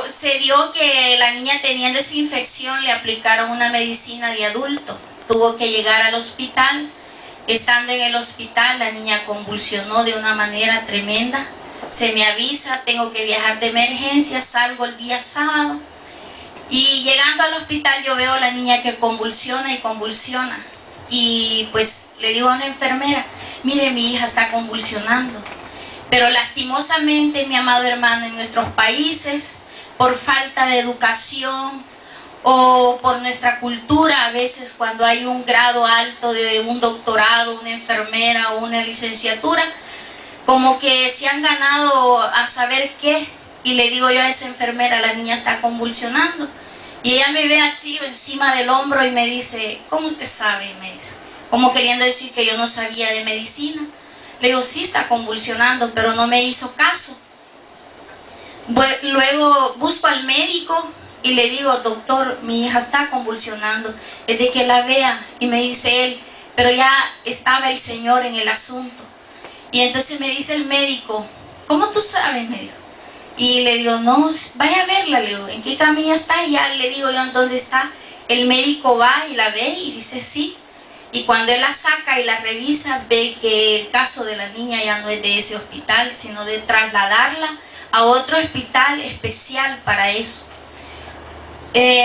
se dio que la niña, teniendo esa infección, le aplicaron una medicina de adulto. Tuvo que llegar al hospital. Estando en el hospital, la niña convulsionó de una manera tremenda. Se me avisa, tengo que viajar de emergencia, salgo el día sábado. Y llegando al hospital yo veo a la niña que convulsiona y convulsiona. Y pues le digo a una enfermera, mire, mi hija está convulsionando. Pero lastimosamente, mi amado hermano, en nuestros países, por falta de educación o por nuestra cultura, a veces cuando hay un grado alto de un doctorado, una enfermera o una licenciatura, como que se han ganado a saber qué. Y le digo yo a esa enfermera, la niña está convulsionando. Y ella me ve así encima del hombro y me dice, ¿cómo usted sabe? Me dice, como queriendo decir que yo no sabía de medicina. Le digo, sí está convulsionando, pero no me hizo caso. Luego busco al médico y le digo, doctor, mi hija está convulsionando, es de que la vea. Y me dice él, pero ya estaba el Señor en el asunto. Y entonces me dice el médico, ¿cómo tú sabes? Me dijo. Y le digo, no, vaya a verla, le digo, ¿en qué camilla está? Y ya le digo yo en dónde está. El médico va y la ve y dice sí. Y cuando él la saca y la revisa, ve que el caso de la niña ya no es de ese hospital, sino de trasladarla a otro hospital especial para eso.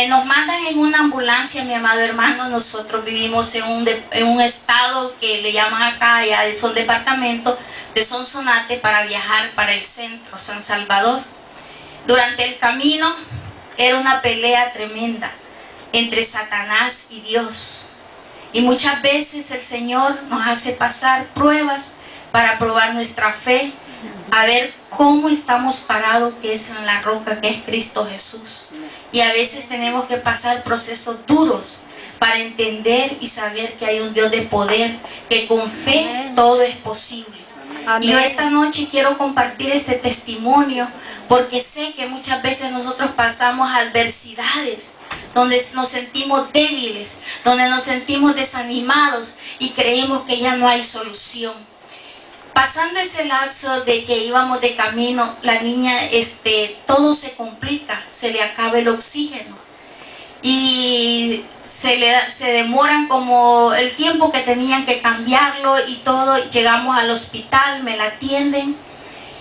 Nos mandan en una ambulancia, mi amado hermano. Nosotros vivimos en un estado que le llaman acá, ya son departamentos de Sonsonate, para viajar para el centro, San Salvador. Durante el camino era una pelea tremenda entre Satanás y Dios. Y muchas veces el Señor nos hace pasar pruebas para probar nuestra fe, a ver cómo estamos parados, que es en la roca, que es Cristo Jesús. Y a veces tenemos que pasar procesos duros para entender y saber que hay un Dios de poder, que con fe todo es posible. Amén. Y yo esta noche quiero compartir este testimonio porque sé que muchas veces nosotros pasamos adversidades donde nos sentimos débiles, donde nos sentimos desanimados y creemos que ya no hay solución. Pasando ese lapso de que íbamos de camino, la niña, todo se complica, se le acaba el oxígeno y se demoran como el tiempo que tenían que cambiarlo y todo. Llegamos al hospital, me la atienden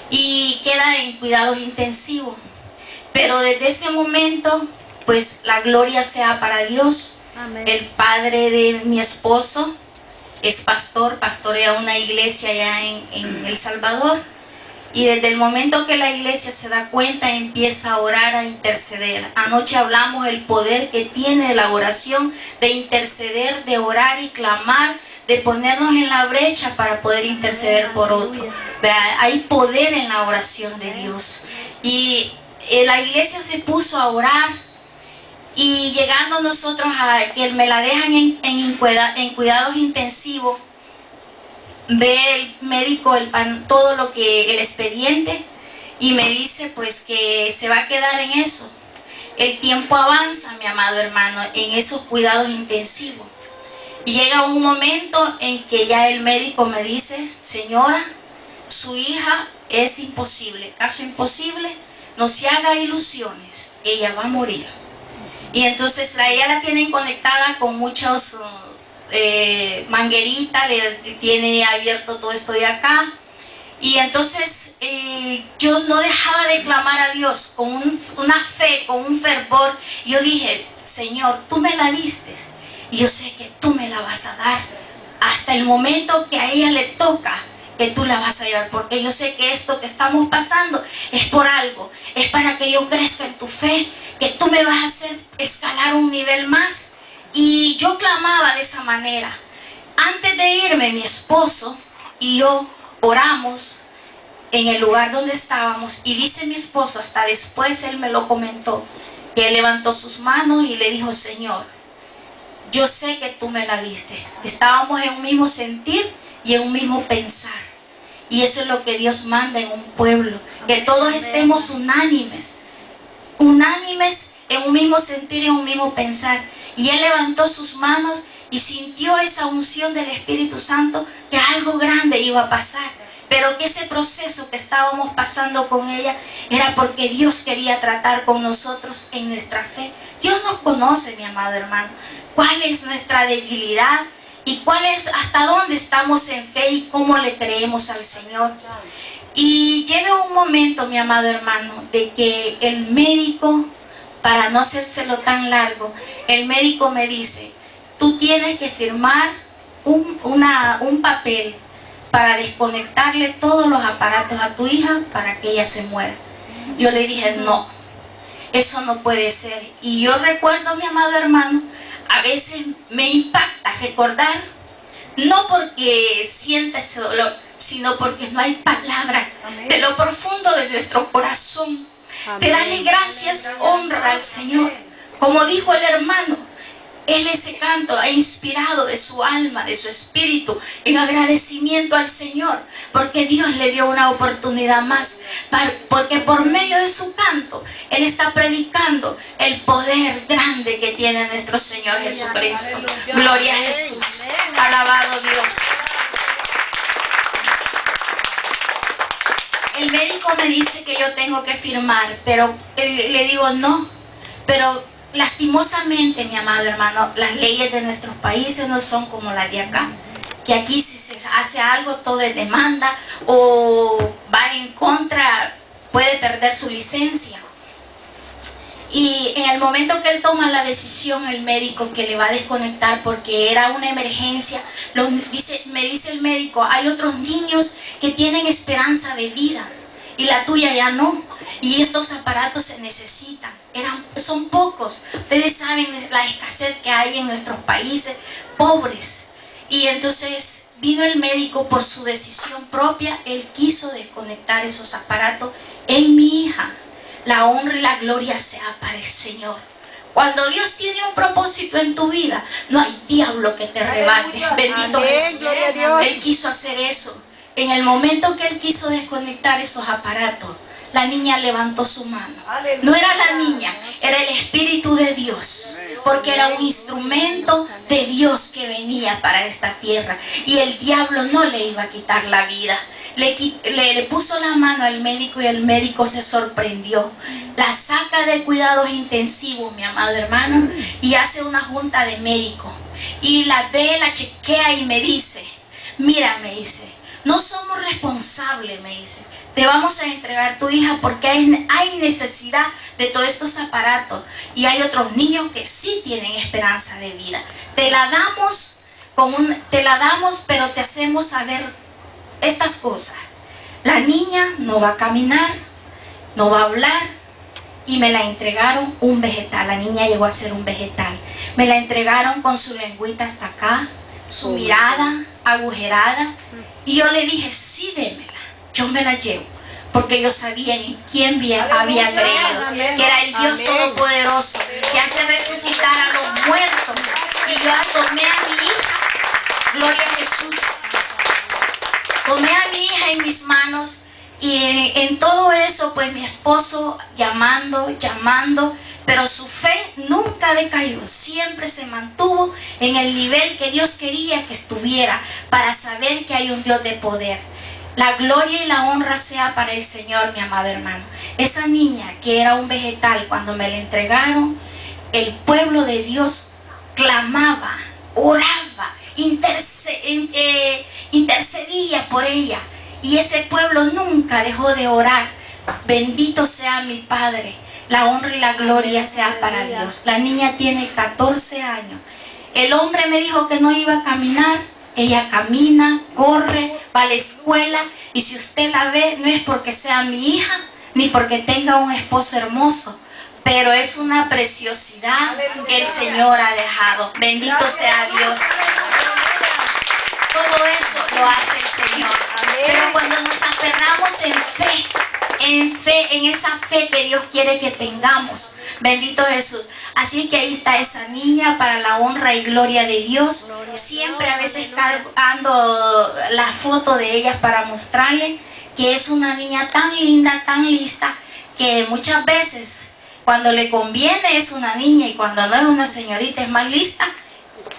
y queda en cuidados intensivos. Pero desde ese momento, pues la gloria sea para Dios. Amén. El padre de mi esposo es pastor, pastorea una iglesia allá en El Salvador. Y desde el momento que la iglesia se da cuenta, empieza a orar, a interceder. Anoche hablamos del poder que tiene la oración, de interceder, de orar y clamar, de ponernos en la brecha para poder interceder por otro. Hay poder en la oración de Dios. Y la iglesia se puso a orar. Y llegando nosotros a que me la dejan en cuidados intensivos, ve el médico todo lo que el expediente y me dice pues que se va a quedar en eso. El tiempo avanza, mi amado hermano, en esos cuidados intensivos. Y llega un momento en que ya el médico me dice, señora, su hija es imposible, caso imposible, no se haga ilusiones, ella va a morir. Y entonces ella la tienen conectada con muchos mangueritas, le tiene abierto todo esto de acá. Y entonces yo no dejaba de clamar a Dios con una fe, con un fervor. Yo dije, Señor, tú me la diste y yo sé que tú me la vas a dar hasta el momento que a ella le toca, que tú la vas a llevar, porque yo sé que esto que estamos pasando es por algo, es para que yo crezca en tu fe, que tú me vas a hacer escalar un nivel más. Y yo clamaba de esa manera. Antes de irme, mi esposo y yo oramos en el lugar donde estábamos, y dice mi esposo, hasta después él me lo comentó, que él levantó sus manos y le dijo, Señor, yo sé que tú me la diste. Estábamos en un mismo sentir y en un mismo pensar. Y eso es lo que Dios manda en un pueblo, que todos estemos unánimes en un mismo sentir y en un mismo pensar. Y él levantó sus manos y sintió esa unción del Espíritu Santo, que algo grande iba a pasar, pero que ese proceso que estábamos pasando con ella era porque Dios quería tratar con nosotros en nuestra fe. Dios nos conoce, mi amado hermano, cuál es nuestra debilidad y cuál es, hasta dónde estamos en fe y cómo le creemos al Señor. Y llega un momento, mi amado hermano, de que el médico, para no hacérselo tan largo, el médico me dice: tú tienes que firmar un papel para desconectarle todos los aparatos a tu hija para que ella se muera. Yo le dije: no, eso no puede ser. Y yo recuerdo, mi amado hermano, a veces me impacta recordar, no porque sienta ese dolor, sino porque no hay palabra de lo profundo de nuestro corazón de darle gracias, honra al Señor. Como dijo el hermano, él ese canto ha inspirado de su alma, de su espíritu, en agradecimiento al Señor, porque Dios le dio una oportunidad más, porque por medio de su canto, Él está predicando el poder grande que tiene nuestro Señor Jesucristo. Gloria a Jesús, alabado Dios. El médico me dice que yo tengo que firmar, pero le digo no, pero lastimosamente, mi amado hermano, las leyes de nuestros países no son como las de acá, que aquí si se hace algo todo es demanda o va en contra, puede perder su licencia. Y en el momento que él toma la decisión, el médico, que le va a desconectar porque era una emergencia, me dice el médico: hay otros niños que tienen esperanza de vida y la tuya ya no, y estos aparatos se necesitan. Son pocos. Ustedes saben la escasez que hay en nuestros países pobres. Y entonces vino el médico por su decisión propia. Él quiso desconectar esos aparatos en mi hija. La honra y la gloria sea para el Señor. Cuando Dios tiene un propósito en tu vida, no hay diablo que te rebate. Bendito Jesús. Él quiso hacer eso. En el momento que Él quiso desconectar esos aparatos, la niña levantó su mano. No era la niña, era el Espíritu de Dios, porque era un instrumento de Dios que venía para esta tierra, y el diablo no le iba a quitar la vida. Le puso la mano al médico y el médico se sorprendió. La saca de cuidados intensivos, mi amado hermano, y hace una junta de médicos y la ve, la chequea y me dice: mira, me dice, no somos responsables, me dice, te vamos a entregar tu hija porque hay necesidad de todos estos aparatos y hay otros niños que sí tienen esperanza de vida. Te la damos, pero te hacemos saber estas cosas. La niña no va a caminar, no va a hablar, y me la entregaron un vegetal. La niña llegó a ser un vegetal. Me la entregaron con su lengüita hasta acá, su mirada agujerada, y yo le dije: sí, démela. Yo me la llevo, porque yo sabía en quién había creído, que era el Dios Todopoderoso, que hace resucitar a los muertos. Y yo tomé a mi hija, gloria a Jesús, tomé a mi hija en mis manos, y en todo eso, pues mi esposo llamando, pero su fe nunca decayó, siempre se mantuvo en el nivel que Dios quería que estuviera, para saber que hay un Dios de poder. La gloria y la honra sea para el Señor, mi amado hermano. Esa niña que era un vegetal, cuando me la entregaron, el pueblo de Dios clamaba, oraba, intercedía por ella. Y ese pueblo nunca dejó de orar. Bendito sea mi Padre. La honra y la gloria sea para Dios. La niña tiene 14 años. El hombre me dijo que no iba a caminar. Ella camina, corre, va a la escuela, y si usted la ve, no es porque sea mi hija, ni porque tenga un esposo hermoso, pero es una preciosidad que el Señor ha dejado. Bendito sea Dios. Todo eso lo hace el Señor. Pero cuando nos aferramos en esa fe que Dios quiere que tengamos, bendito Jesús. Así que ahí está esa niña, para la honra y gloria de Dios. Siempre a veces cargando la foto de ella para mostrarle que es una niña tan linda, tan lista, que muchas veces cuando le conviene es una niña y cuando no es una señorita es más lista.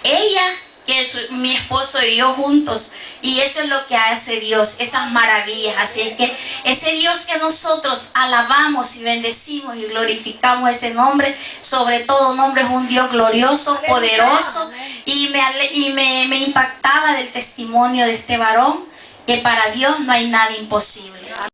Ella que mi esposo y yo juntos. Y eso es lo que hace Dios, esas maravillas. Así es que ese Dios que nosotros alabamos y bendecimos y glorificamos ese nombre, sobre todo nombre, es un Dios glorioso, poderoso. Y me impactaba del testimonio de este varón, que para Dios no hay nada imposible.